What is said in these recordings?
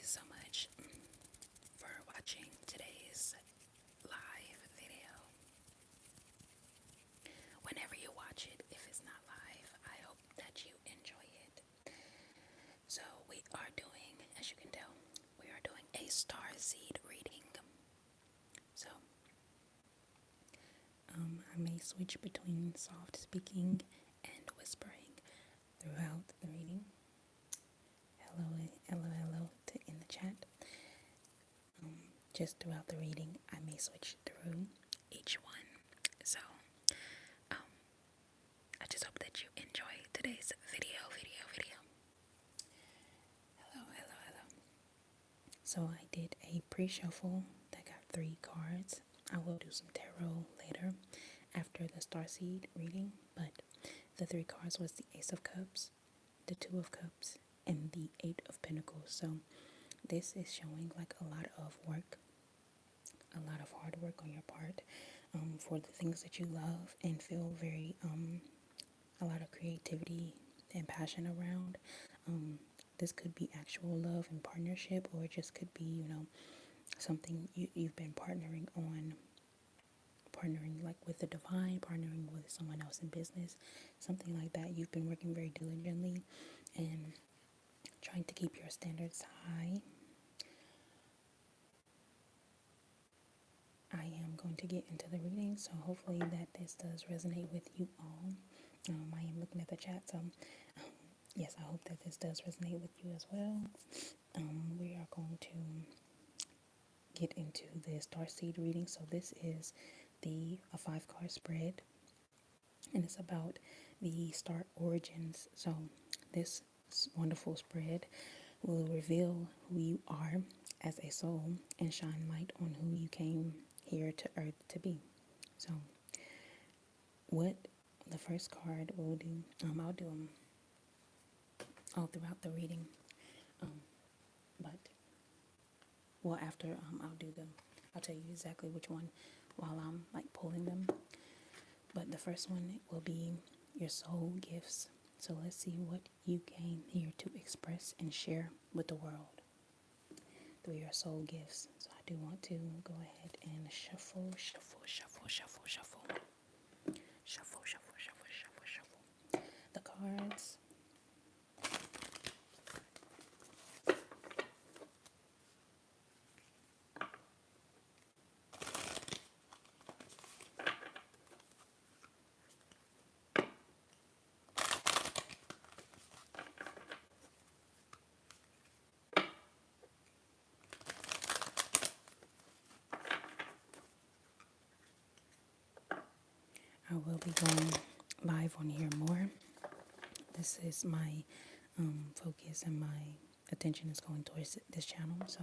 so much for watching today's live video. Whenever you watch it, if it's not live, I hope that you enjoy it. So we are doing, as you can tell, we are doing a Starseed reading. So I may switch between soft speaking and whispering throughout the reading. Hello in the chat. Just throughout the reading, I may switch through each one. So, I just hope that you enjoy today's video. Hello. So I did a pre-shuffle that got 3 cards. I will do some tarot later after the Starseed reading, but the 3 cards was the Ace of Cups, the 2 of Cups, and the 8 of Pentacles. So this is showing like a lot of work, a lot of hard work on your part for the things that you love and feel very, a lot of creativity and passion around. This could be actual love and partnership, or it just could be, something you've been partnering like with the divine, partnering with someone else in business, something like that. You've been working very diligently and trying to keep your standards high. I am going to get into the reading, so hopefully that this does resonate with you all. I am looking at the chat, so yes, I hope that this does resonate with you as well. We are going to get into the Starseed reading. So this is a 5-card spread, and it's about the star origins. So this wonderful spread will reveal who you are as a soul and shine light on who you came here to earth to be. So what the first card will do, I'll do them all throughout the reading, but after I'll tell you exactly which one while I'm like pulling them. But the first one will be your soul gifts. So let's see what you came here to express and share with the world through your soul gifts. So I do want to go ahead and shuffle the cards. I will be going live on here more. This is my focus, and my attention is going towards this channel. So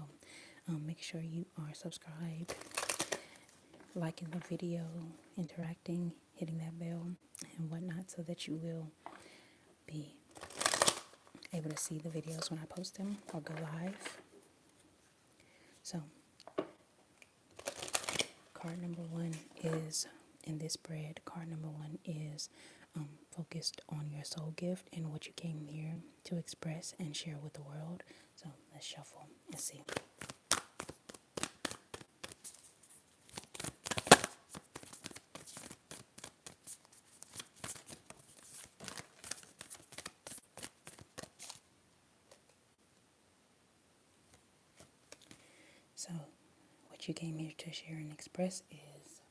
make sure you are subscribed, liking the video, interacting, hitting that bell and whatnot, so that you will be able to see the videos when I post them or go live. So card number 1 is in this spread. Card number 1 is focused on your soul gift and what you came here to express and share with the world. So let's shuffle and see. So what you came here to share and express is,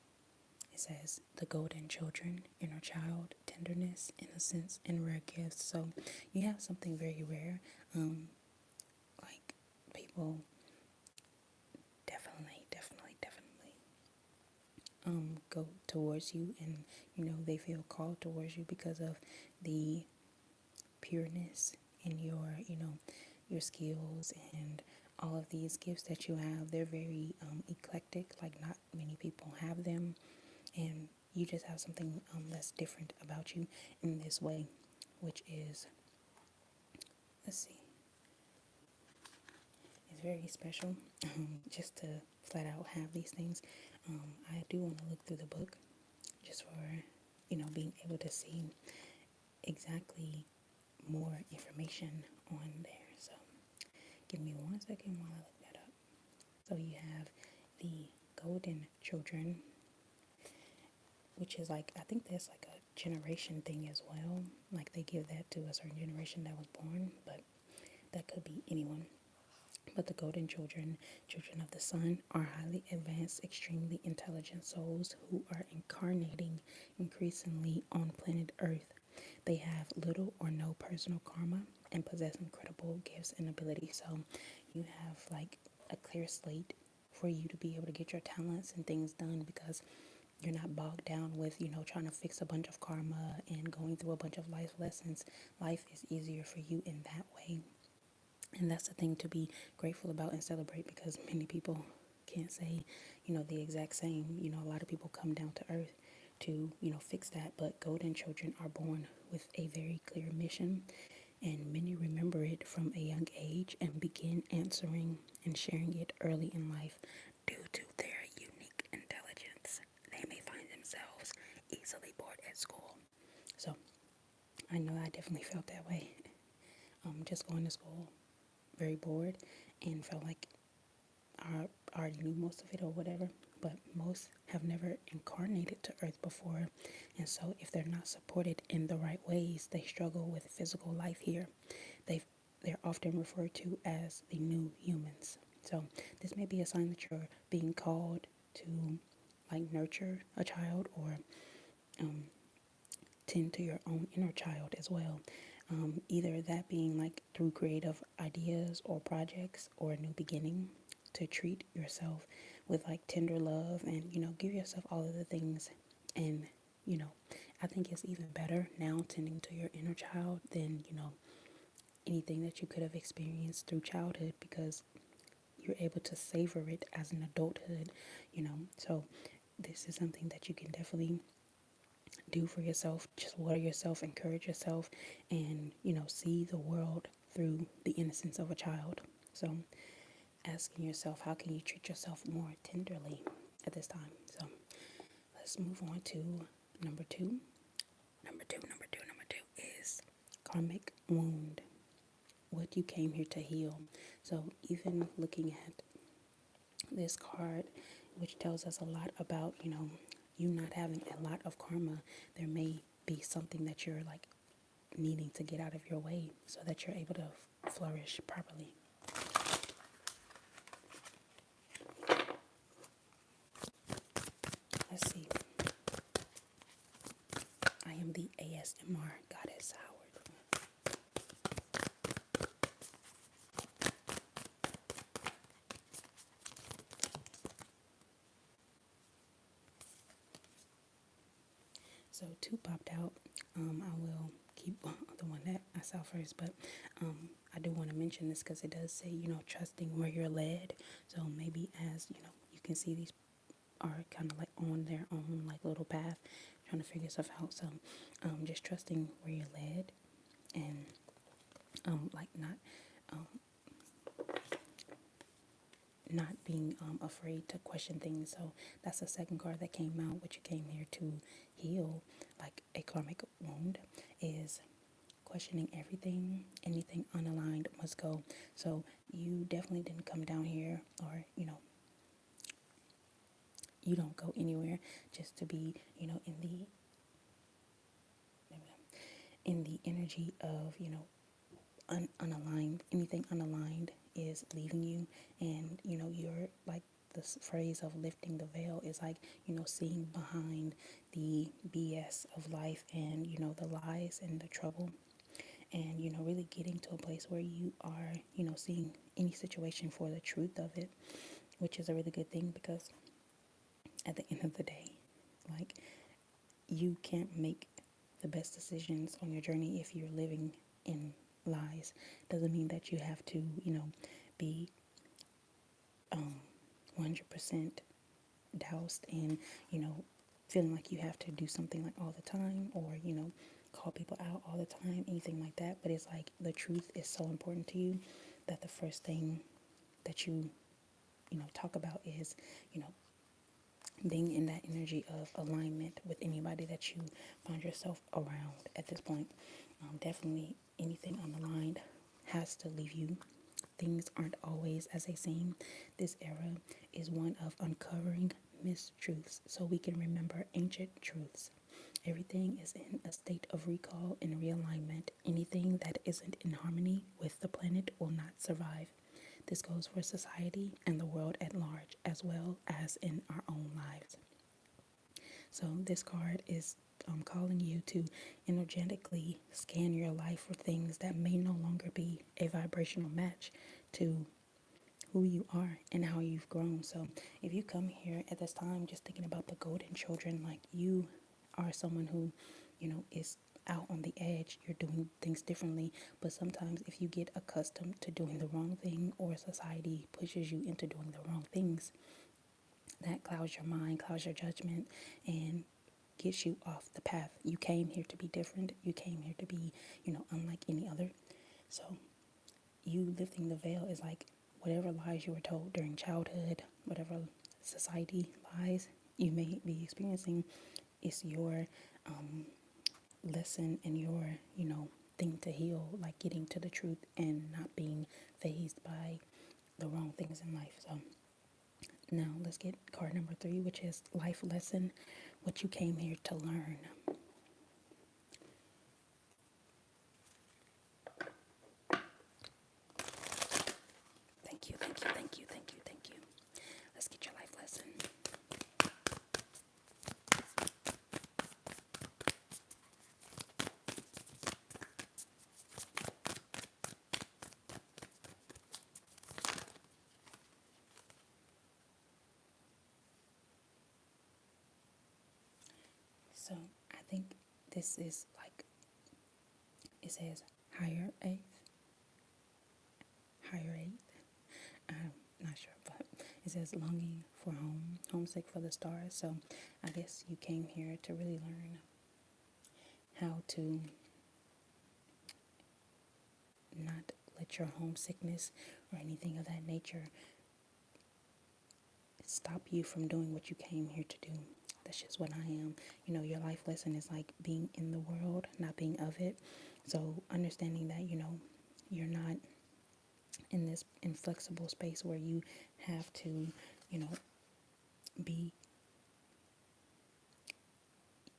it says, the golden children, inner child, tenderness, innocence, and rare gifts. So you have something very rare. Like people definitely go towards you, and they feel called towards you because of the pureness in your skills and all of these gifts that you have. They're very eclectic, like not many people have them, and you just have something that's different about you in this way, which is, let's see, it's very special. Just to flat out have these things. I do want to look through the book just for being able to see exactly more information on there. So Give me 1 second while I look that up. So you have the golden children, which is like, I think that's like a generation thing as well. Like they give that to a certain generation that was born, but that could be anyone. But the golden children, children of the sun, are highly advanced, extremely intelligent souls who are incarnating increasingly on planet Earth. They have little or no personal karma and possess incredible gifts and abilities. So you have like a clear slate for you to be able to get your talents and things done, because you're not bogged down with, trying to fix a bunch of karma and going through a bunch of life lessons. Life is easier for you in that way. And that's the thing to be grateful about and celebrate, because many people can't say, the exact same. A lot of people come down to earth to, fix that. But golden children are born with a very clear mission, and many remember it from a young age and begin answering and sharing it early in life. Due to their unique intelligence, they may find themselves easily bored at school. So I know I definitely felt that way. Just going to school, very bored, and felt like I already knew most of it or whatever. But most have never incarnated to earth before, and so if they're not supported in the right ways, they struggle with physical life here. They're often referred to as the new humans. So this may be a sign that you're being called to like nurture a child, or tend to your own inner child as well. Either that being like through creative ideas or projects or a new beginning, to treat yourself with like tender love and, give yourself all of the things. And, you know, I think it's even better now tending to your inner child than, anything that you could have experienced through childhood, because you're able to savor it as an adulthood. So this is something that you can definitely do for yourself. Just water yourself, encourage yourself, and see the world through the innocence of a child. So asking yourself, how can you treat yourself more tenderly at this time? So let's move on to number two. Number two is karmic wound, what you came here to heal. So even looking at this card, which tells us a lot about, you not having a lot of karma, there may be something that you're like needing to get out of your way so that you're able to flourish properly. Let's see. I am the ASMR goddess Howard. So two popped out. I will keep the one that I saw first, but I do want to mention this because it does say, trusting where you're led. So maybe as, you can see these are kind of like on their own like little path, trying to figure stuff out. So just trusting where you're led, and like not being afraid to question things. So that's the second card that came out. What you came here to heal, like a karmic wound, is questioning everything. Anything unaligned must go. So you definitely didn't come down here, or you don't go anywhere just to be in the energy of unaligned. Anything unaligned is leaving you, and you're like, this phrase of lifting the veil is like seeing behind the BS of life, and the lies and the trouble, and really getting to a place where you are seeing any situation for the truth of it, which is a really good thing, because at the end of the day, like, you can't make the best decisions on your journey if you're living in lies. Doesn't mean that you have to, be 100% doused in, feeling like you have to do something like all the time, or, call people out all the time, anything like that. But it's like the truth is so important to you that the first thing that you talk about is, being in that energy of alignment with anybody that you find yourself around at this point. Definitely anything unaligned has to leave you things aren't always as they seem. This era is one of uncovering mistruths so we can remember ancient truths. Everything is in a state of recall and realignment. Anything that isn't in harmony with the planet will not survive. This goes for society and the world at large, as well as in our own lives. So, this card is calling you to energetically scan your life for things that may no longer be a vibrational match to who you are and how you've grown. So, if you come here at this time just thinking about the golden children, like you are someone who, is out on the edge, you're doing things differently. But sometimes, if you get accustomed to doing the wrong thing or society pushes you into doing the wrong things, that clouds your mind, clouds your judgment, and gets you off the path. You came here to be different. You came here to be, unlike any other. So you lifting the veil is like whatever lies you were told during childhood, whatever society lies you may be experiencing, it's your lesson and your, thing to heal, like getting to the truth and not being fazed by the wrong things in life. So now let's get card number 3, which is life lesson, what you came here to learn. Thank you, thank you, thank you, thank you, thank you. Let's get your life lesson. So I think this is like, it says higher eighth, higher eighth. I'm not sure, but it says longing for home, homesick for the stars. So I guess you came here to really learn how to not let your homesickness or anything of that nature stop you from doing what you came here to do. That's just what I am. Your life lesson is like being in the world, not being of it. So understanding that, you're not in this inflexible space where you have to, be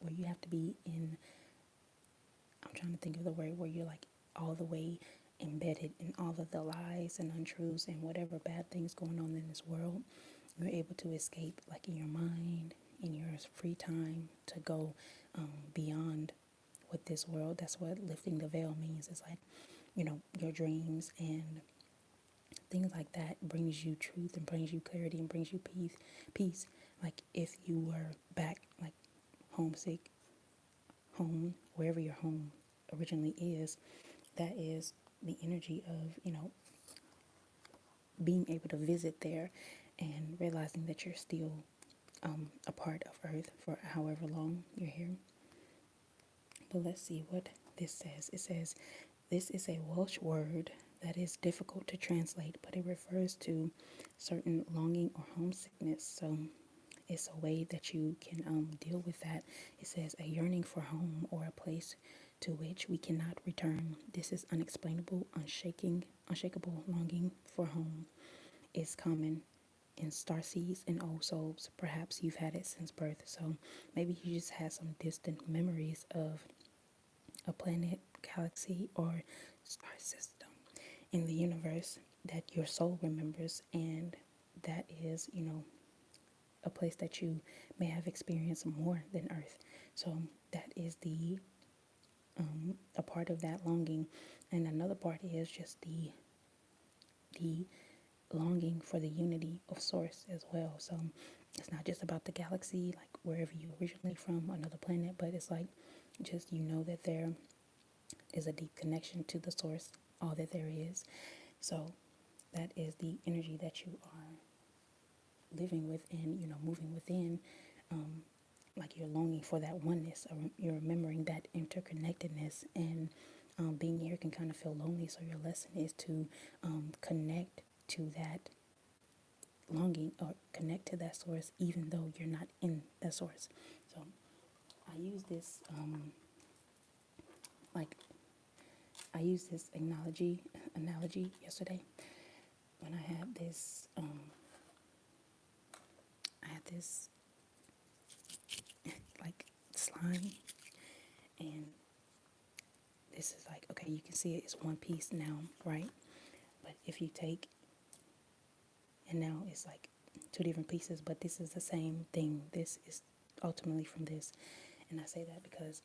where you have to be in, I'm trying to think of the word, where you're like all the way embedded in all of the lies and untruths and whatever bad things going on in this world. You're able to escape, like in your mind, in your free time, to go beyond what this world. That's what lifting the veil means. It's like, your dreams and things like that brings you truth and brings you clarity and brings you peace. Like if you were back, like homesick, home, wherever your home originally is, that is the energy of, being able to visit there and realizing that you're still a part of Earth for however long you're here. But let's see what this says. It says, this is a Welsh word that is difficult to translate, but it refers to certain longing or homesickness. So it's a way that you can deal with that. It says a yearning for home or a place to which we cannot return. This is unexplainable, unshakable longing for home is common in starseeds and old souls. Perhaps you've had it since birth. So maybe you just had some distant memories of a planet, galaxy, or star system in the universe that your soul remembers, and that is, a place that you may have experienced more than Earth. So that is the a part of that longing, and another part is just the longing for the unity of source as well. So it's not just about the galaxy, like wherever you originally from, another planet, but it's like just that there is a deep connection to the source, all that there is. So that is the energy that you are living with and moving within. Like you're longing for that oneness, or you're remembering that interconnectedness, and being here can kind of feel lonely. So your lesson is to connect to that longing or connect to that source, even though you're not in that source. So I use this like I used this analogy yesterday. when I had this like slime, and this is like, okay, you can see it's one piece now, right? But if you take, and now it's like two different pieces, but this is the same thing. This is ultimately from this. And I say that because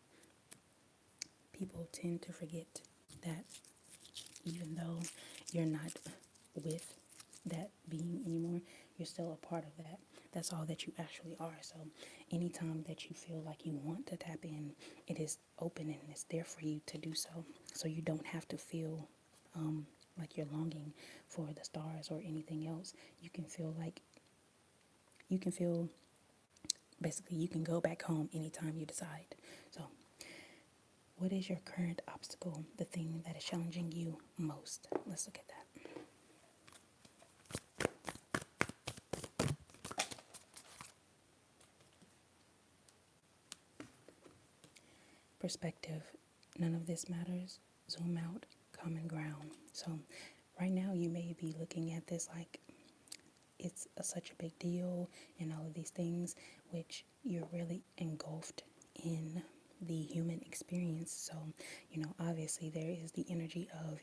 people tend to forget that even though you're not with that being anymore, you're still a part of that. That's all that you actually are. So anytime that you feel like you want to tap in, it is open and it's there for you to do so. So you don't have to feel like you're longing for the stars or anything else. You can feel basically you can go back home anytime you decide. So what is your current obstacle, the thing that is challenging you most? Let's look at that. Perspective. None of this matters. Zoom out. Common ground. So right now you may be looking at this like it's such a big deal and all of these things, which you're really engulfed in the human experience. So, obviously there is the energy of,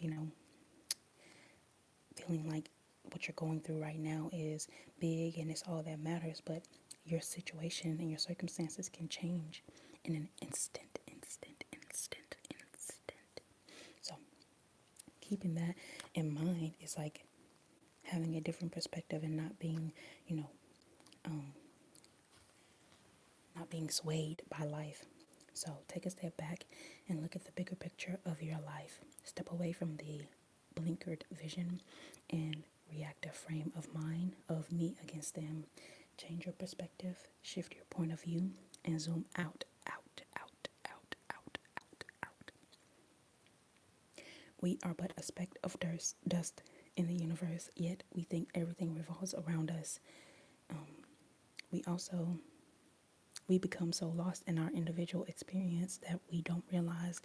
feeling like what you're going through right now is big and it's all that matters, but your situation and your circumstances can change in an instant. So keeping that in mind is like having a different perspective and not being, not being swayed by life. So take a step back and look at the bigger picture of your life. Step away from the blinkered vision and reactive frame of mind of me against them. Change your perspective, shift your point of view, and zoom out, out, out, out, out, out, out. We are but a speck of dust in the universe, yet we think everything revolves around us. We also we become so lost in our individual experience that we don't realize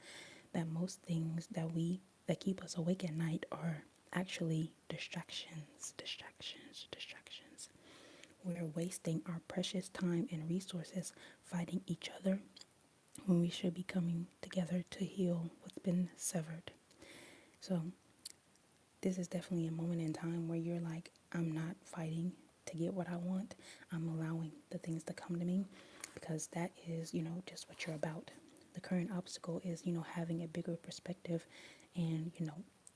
that most things that keep us awake at night are actually distractions. We're wasting our precious time and resources fighting each other when we should be coming together to heal what's been severed. So this is definitely a moment in time where you're like, I'm not fighting to get what I want. I'm allowing the things to come to me, because that is, just what you're about. The current obstacle is, having a bigger perspective and,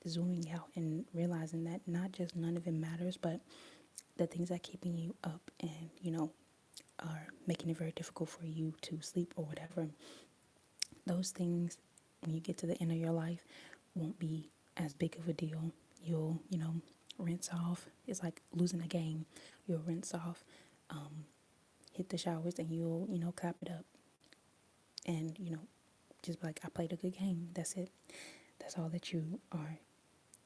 zooming out and realizing that not just none of it matters, but the things that keeping you up and, are making it very difficult for you to sleep or whatever, those things, when you get to the end of your life, won't be as big of a deal. You'll, rinse off. It's like losing a game. You'll rinse off, hit the showers, and you'll, clap it up. And, just be like, I played a good game. That's it. That's all that you are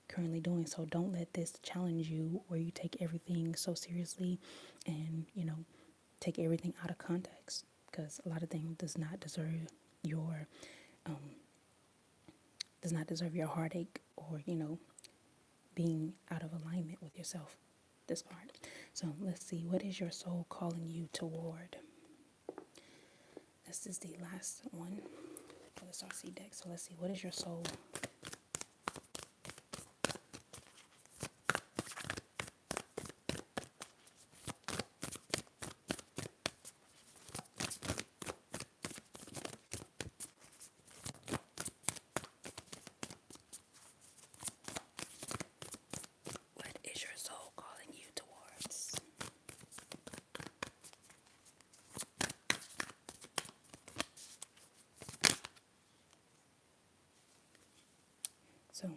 currently doing. So don't let this challenge you where you take everything so seriously and, take everything out of context, because a lot of things your does not deserve your heartache or, being out of alignment with yourself. This part. So let's see, what is your soul calling you toward? This is the last one for the Starseed deck. So let's see, what is your soul? What is your soul calling you towards? So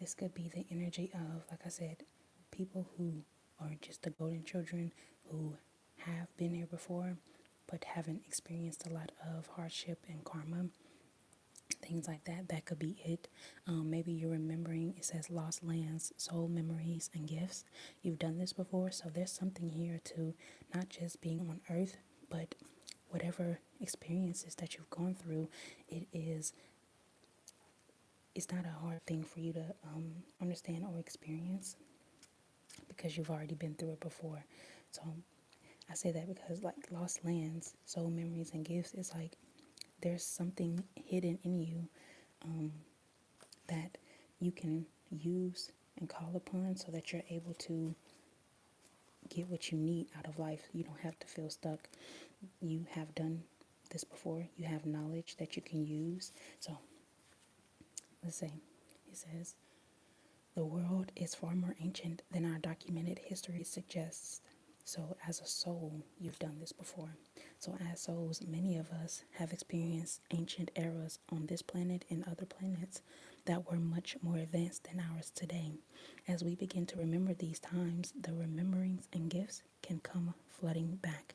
this could be the energy of, like I said, people who are just the golden children who have been here before but haven't experienced a lot of hardship and karma, things like that. That could be it. Maybe you're remembering, it says lost lands, soul memories, and gifts. You've done this before, so there's something here to not just being on earth, but whatever experiences that you've gone through. It's not a hard thing for you to understand or experience. because you've already been through it before. So I say that because like lost lands, soul memories and gifts is like there's something hidden in you that you can use and call upon so that you're able to get what you need out of life. You don't have to feel stuck. You have done this before. You have knowledge that you can use. So let's say it says, the world is far more ancient than our documented history suggests. So as a soul, you've done this before. So as souls, many of us have experienced ancient eras on this planet and other planets that were much more advanced than ours today. As we begin to remember these times, the rememberings and gifts can come flooding back.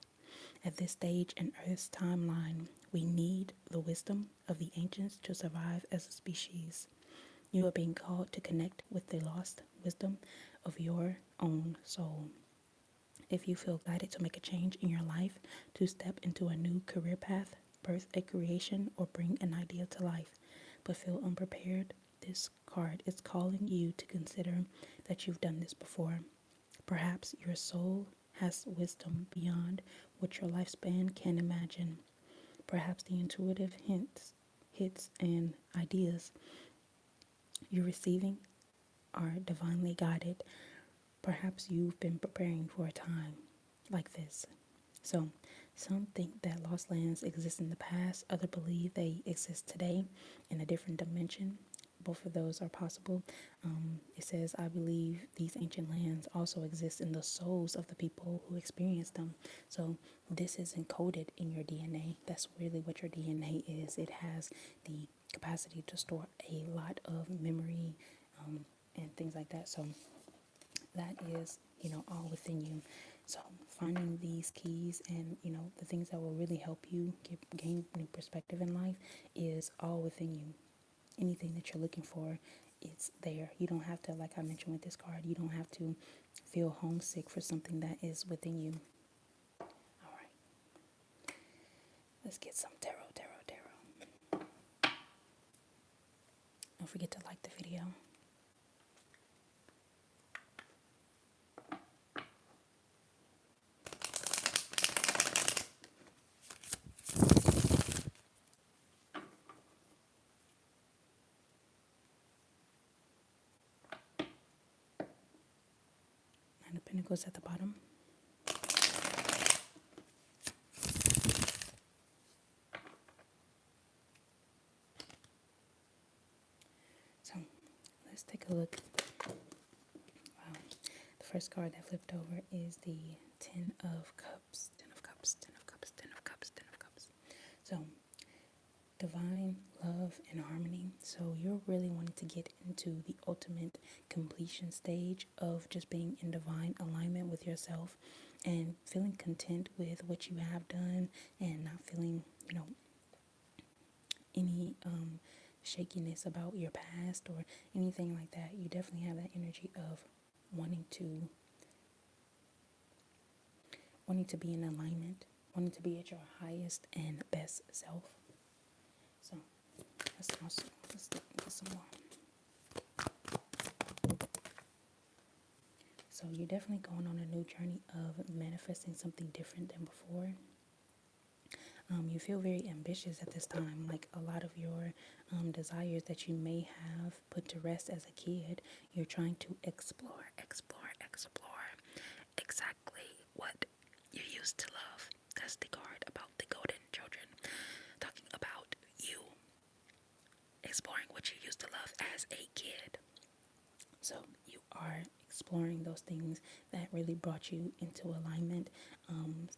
At this stage in Earth's timeline, we need the wisdom of the ancients to survive as a species. You are being called to connect with the lost wisdom of your own soul. If you feel guided to make a change in your life, to step into a new career path, birth a creation, or bring an idea to life, but feel unprepared, this card is calling you to consider that you've done this before. Perhaps your soul has wisdom beyond what your lifespan can imagine. Perhaps the intuitive hits, and ideas you're receiving are divinely guided. Perhaps you've been preparing for a time like this. So, some think that lost lands exist in the past, others believe they exist today in a different dimension. Both of those are possible. It says, I believe these ancient lands also exist in the souls of the people who experience them. So, this is encoded in your DNA. That's really what your DNA is. It has the capacity to store a lot of memory and things like that. So, that is, all within you. So finding these keys and, the things that will really help you gain new perspective in life is all within you. Anything that you're looking for, it's there. You don't have to, like I mentioned with this card, you don't have to feel homesick for something that is within you. All right. Let's get some tarot. Don't forget to like the video. Nine of Pentacles at the bottom. So let's take a look. Wow. The first card that flipped over is the Ten of Cups. Ten of Cups, Ten of Cups, Ten of Cups, Ten of Cups. So divine love and harmony. So you're really wanting to get into the ultimate completion stage of just being in divine alignment with yourself and feeling content with what you have done and not feeling, any shakiness about your past or anything like that. You definitely have that energy of wanting to be in alignment, wanting to be at your highest and best self. So let's get some more. So you're definitely going on a new journey of manifesting something different than before. You feel very ambitious at this time, like a lot of your desires that you may have put to rest as a kid, you're trying to explore exactly what you used to love. That's the card about the golden children, talking about you exploring what you used to love as a kid. So you are exploring those things that really brought you into alignment,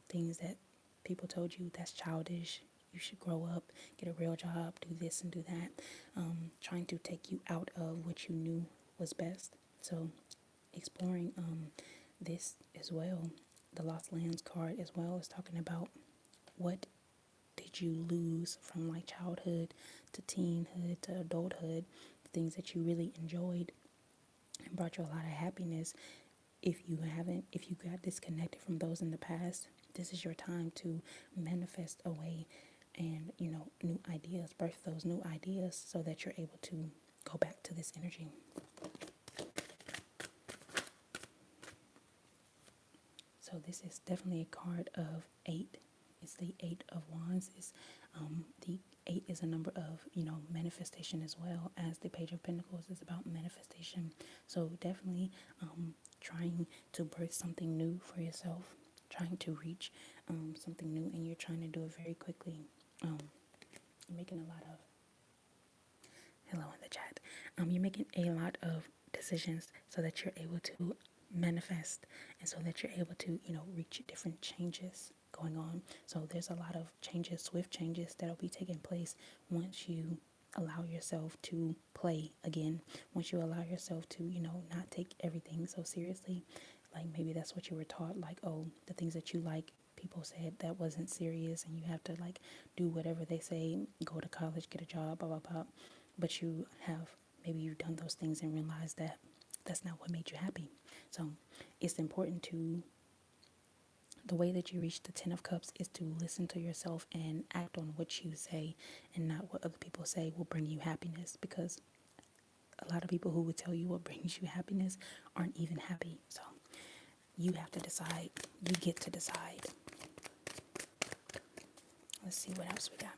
things that people told you that's childish, you should grow up, get a real job, do this and do that, trying to take you out of what you knew was best. So exploring this as well. The Lost Lands card as well is talking about what did you lose from like childhood to teenhood to adulthood, things that you really enjoyed and brought you a lot of happiness. If you got disconnected from those in the past, this is your time to manifest away and, new ideas, birth those new ideas so that you're able to go back to this energy. So this is definitely a card of 8. It's the 8 of Wands. It's the 8 is a number of, manifestation, as well as the Page of Pentacles is about manifestation. So definitely trying to birth something new for yourself, trying to reach something new, and you're trying to do it very quickly. You're making a lot of, hello in the chat. You're making a lot of decisions so that you're able to manifest, and so that you're able to, reach different changes going on. So there's a lot of changes, swift changes, that'll be taking place once you allow yourself to play again, once you allow yourself to, not take everything so seriously. Like maybe that's what you were taught, like, oh, the things that you like, people said that wasn't serious, and you have to like do whatever they say, go to college, get a job, blah blah blah. But you have, maybe you've done those things and realized that that's not what made you happy. So it's important to, the way that you reach the 10 of Cups is to listen to yourself and act on what you say, and not what other people say will bring you happiness, because a lot of people who would tell you what brings you happiness aren't even happy. So you have to decide. You get to decide. Let's see what else we got.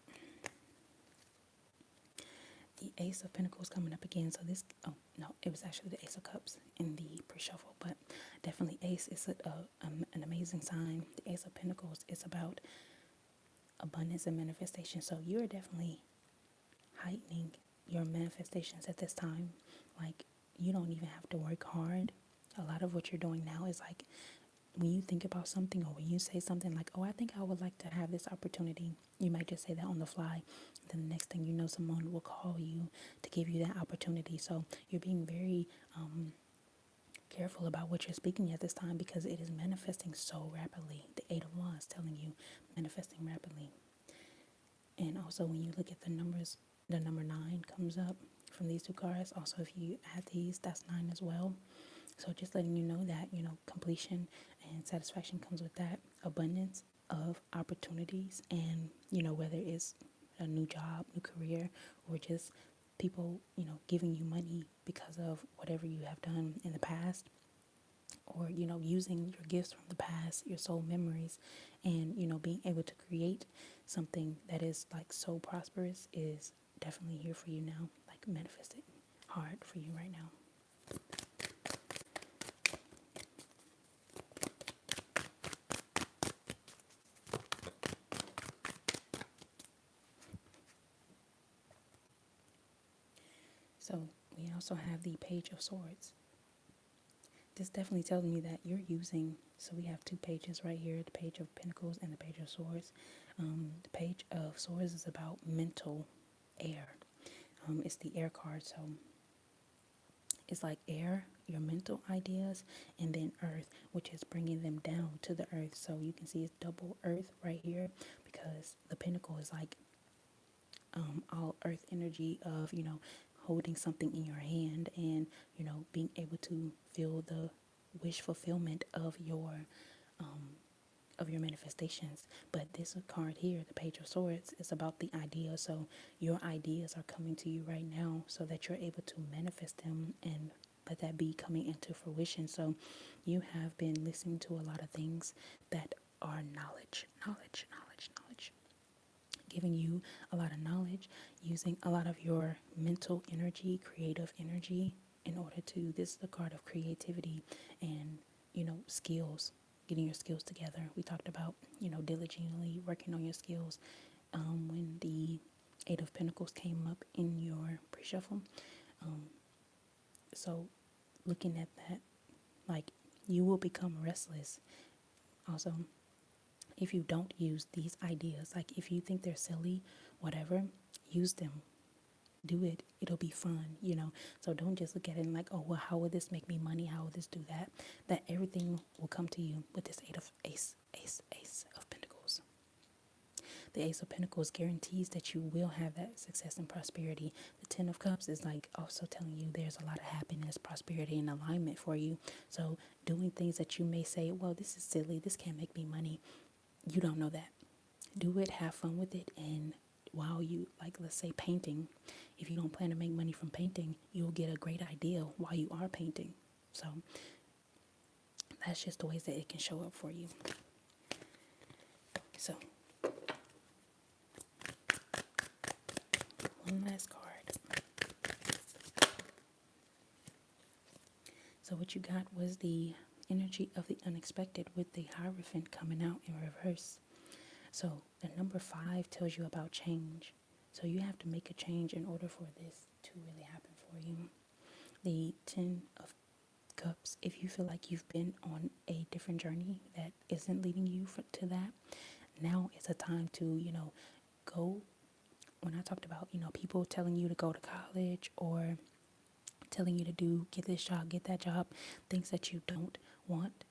The Ace of Pentacles coming up again. So this, oh no, it was actually the Ace of Cups in the pre-shuffle, but definitely Ace is an amazing sign. The Ace of Pentacles is about abundance and manifestation. So you're definitely heightening your manifestations at this time. Like, you don't even have to work hard. A lot of what you're doing now is like, when you think about something, or when you say something like, oh, I think I would like to have this opportunity, you might just say that on the fly. Then the next thing you know, someone will call you to give you that opportunity. So you're being very careful about what you're speaking at this time, because it is manifesting so rapidly. The 8 of Wands telling you manifesting rapidly. And also when you look at the numbers, the number 9 comes up from these two cards. Also, if you add these, that's 9 as well. So just letting you know that, completion and satisfaction comes with that. Abundance of opportunities, and, whether it's a new job, new career, or just people, giving you money because of whatever you have done in the past, or, using your gifts from the past, your soul memories, and, being able to create something that is like so prosperous is definitely here for you now, like manifesting hard for you right now. So we also have the Page of Swords. This definitely tells me that you're using, so we have two pages right here, the Page of Pentacles and the Page of Swords. The Page of Swords is about mental air. It's the air card, so it's like air, your mental ideas, and then earth, which is bringing them down to the earth. So you can see it's double earth right here, because the pentacle is like all earth energy of, holding something in your hand, and, being able to feel the wish fulfillment of your manifestations. But this card here, the Page of Swords, is about the idea. So your ideas are coming to you right now, so that you're able to manifest them and let that be coming into fruition. So you have been listening to a lot of things that are knowledge, giving you a lot of knowledge, using a lot of your mental energy, creative energy, in order to, this is the card of creativity and, skills, getting your skills together. We talked about, diligently working on your skills when the 8 of Pentacles came up in your pre-shuffle. So looking at that, like, you will become restless. Also, if you don't use these ideas, like if you think they're silly, whatever, use them. Do it. It'll be fun, So don't just look at it and like, oh, well, how will this make me money? How will this do that? That everything will come to you with this Ace of Pentacles. The Ace of Pentacles guarantees that you will have that success and prosperity. The 10 of Cups is like also telling you there's a lot of happiness, prosperity, and alignment for you. So doing things that you may say, well, this is silly, this can't make me money. You don't know that. Do it, have fun with it, and while you, like, let's say painting, if you don't plan to make money from painting, you'll get a great idea while you are painting. So that's just the ways that it can show up for you. So, one last card. So what you got was the energy of the unexpected with the Hierophant coming out in reverse. So the number 5 tells you about change. So you have to make a change in order for this to really happen for you. The 10 of Cups, if you feel like you've been on a different journey that isn't leading you to that, now is a time to, go. When I talked about, people telling you to go to college or telling you to get this job, get that job, things that you don't want,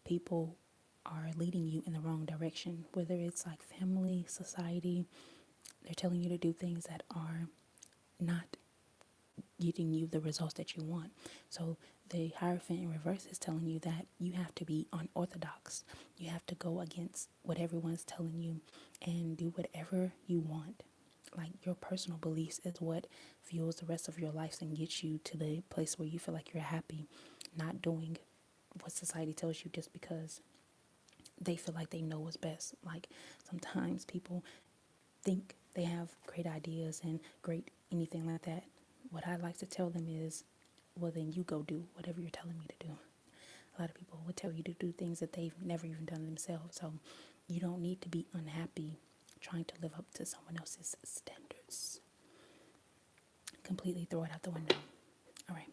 people are leading you in the wrong direction. Whether it's like family, society, they're telling you to do things that are not getting you the results that you want. So the Hierophant in reverse is telling you that you have to be unorthodox. You have to go against what everyone's telling you and do whatever you want. Like your personal beliefs is what fuels the rest of your life and gets you to the place where you feel like you're happy, not doing what society tells you just because they feel like they know what's best. Like sometimes people think they have great ideas and great anything like that. What I like to tell them is, well, then you go do whatever you're telling me to do. A lot of people would tell you to do things that they've never even done themselves. So you don't need to be unhappy trying to live up to someone else's standards. Completely throw it out the window. All right,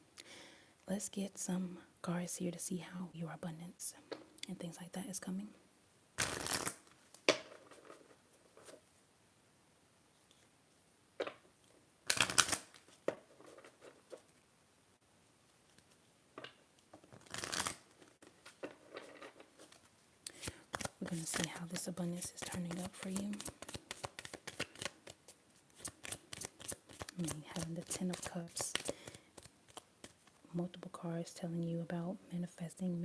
let's get some cards here to see how your abundance and things like that is coming. We're going to see how this abundance is turning up for you. Having the 10 of Cups. Multiple cards telling you about manifesting.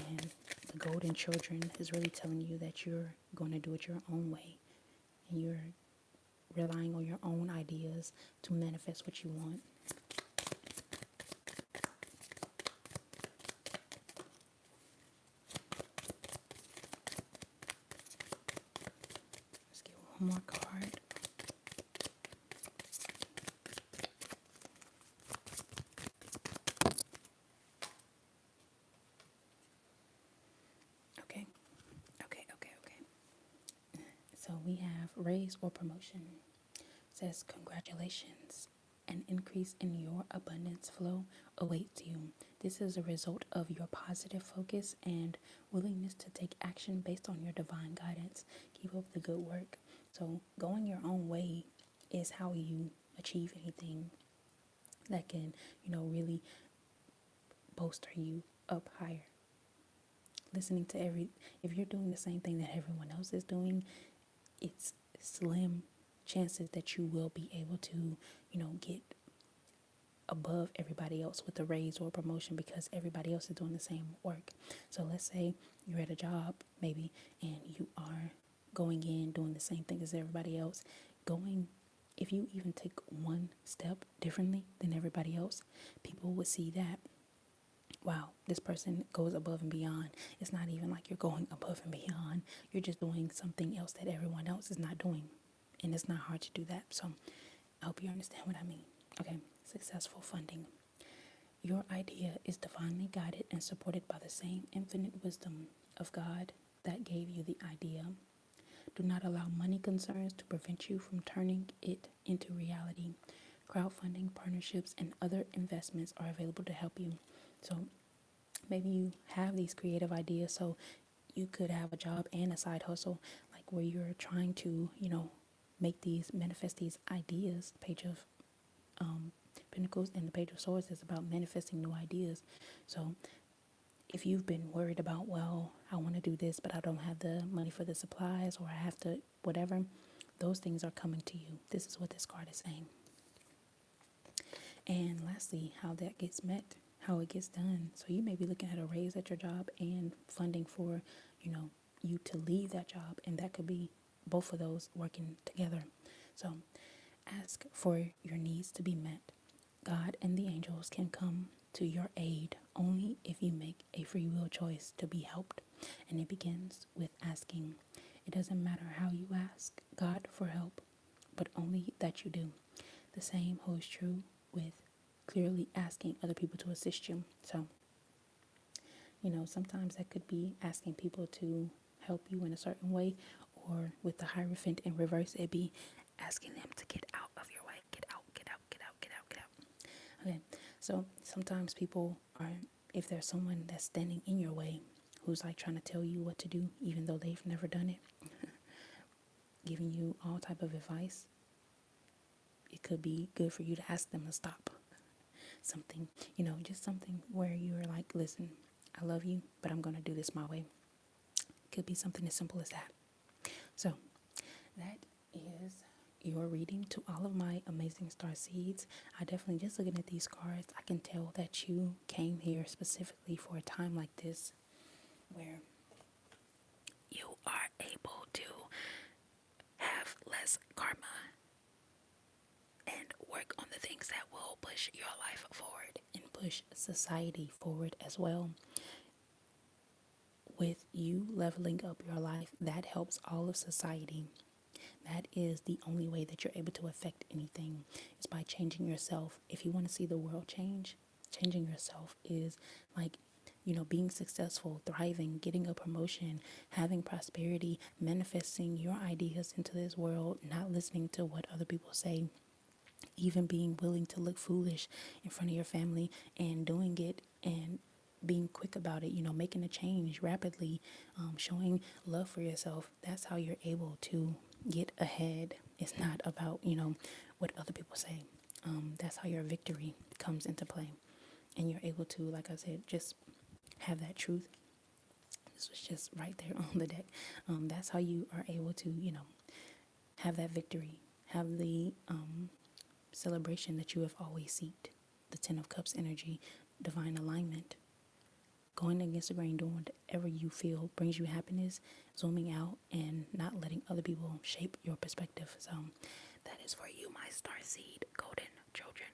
And the Golden Children is really telling you that you're going to do it your own way. And you're relying on your own ideas to manifest what you want. Let's get one more card. Okay. So we have raise or promotion. It says congratulations. An increase in your abundance flow awaits you. This is a result of your positive focus and willingness to take action based on your divine guidance. Keep up the good work. So going your own way is how you achieve anything that can, really bolster you up higher. Listening to if you're doing the same thing that everyone else is doing, it's slim chances that you will be able to, get above everybody else with a raise or a promotion because everybody else is doing the same work. So let's say you're at a job maybe and you are going in doing the same thing as everybody else. If you even take one step differently than everybody else, people would see that, wow, this person goes above and beyond. It's not even like you're going above and beyond. You're just doing something else that everyone else is not doing. And it's not hard to do that. So I hope you understand what I mean. Okay, successful funding. Your idea is divinely guided and supported by the same infinite wisdom of God that gave you the idea. Do not allow money concerns to prevent you from turning it into reality. Crowdfunding, partnerships, and other investments are available to help you. So maybe you have these creative ideas, so you could have a job and a side hustle, like where you're trying to, manifest these ideas. Page of Pentacles and the Page of Swords is about manifesting new ideas. So if you've been worried about, well, I want to do this, but I don't have the money for the supplies, or I have to, whatever, those things are coming to you. This is what this card is saying. And lastly, how that gets met, how it gets done. So you may be looking at a raise at your job and funding for, you to leave that job. And that could be both of those working together. So ask for your needs to be met. God and the angels can come to your aid only if you make a free will choice to be helped. And it begins with asking. It doesn't matter how you ask God for help, but only that you do. The same holds true with clearly asking other people to assist you. So, sometimes that could be asking people to help you in a certain way, or with the Hierophant in reverse, it'd be asking them to get out of your way. Get out, get out, get out, get out, get out. Okay, so sometimes people are, if there's someone that's standing in your way who's like trying to tell you what to do, even though they've never done it, giving you all type of advice, it could be good for you to ask them to stop. Something, just something where you're like, listen, I love you, but I'm going to do this my way. It could be something as simple as that. So that is your reading to all of my amazing star seeds. I definitely, just looking at these cards, I can tell that you came here specifically for a time like this where you are able to have less karma and work on the things that will push your life forward and push society forward as well. With you leveling up your life, that helps all of society. That is the only way that you're able to affect anything, is by changing yourself. If you want to see the world change, changing yourself is like, being successful, thriving, getting a promotion, having prosperity, manifesting your ideas into this world, not listening to what other people say, even being willing to look foolish in front of your family and doing it and being quick about it, making a change rapidly, showing love for yourself. That's how you're able to get ahead. It's not about, what other people say. That's how your victory comes into play. And you're able to, like I said, just have that truth. This was just right there on the deck. That's how you are able to, have that victory, have the celebration that you have always sought. The Ten of Cups energy, divine alignment, going against the grain, doing whatever you feel brings you happiness, zooming out and not letting other people shape your perspective. So that is for you, my starseed, golden children,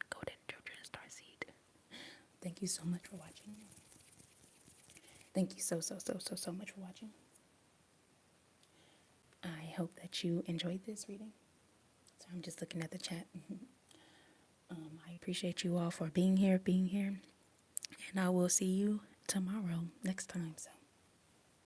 starseed. Thank you so much for watching. Thank you so much for watching. I hope that you enjoyed this reading. So I'm just looking at the chat. I appreciate you all for being here, and I will see you tomorrow, next time. So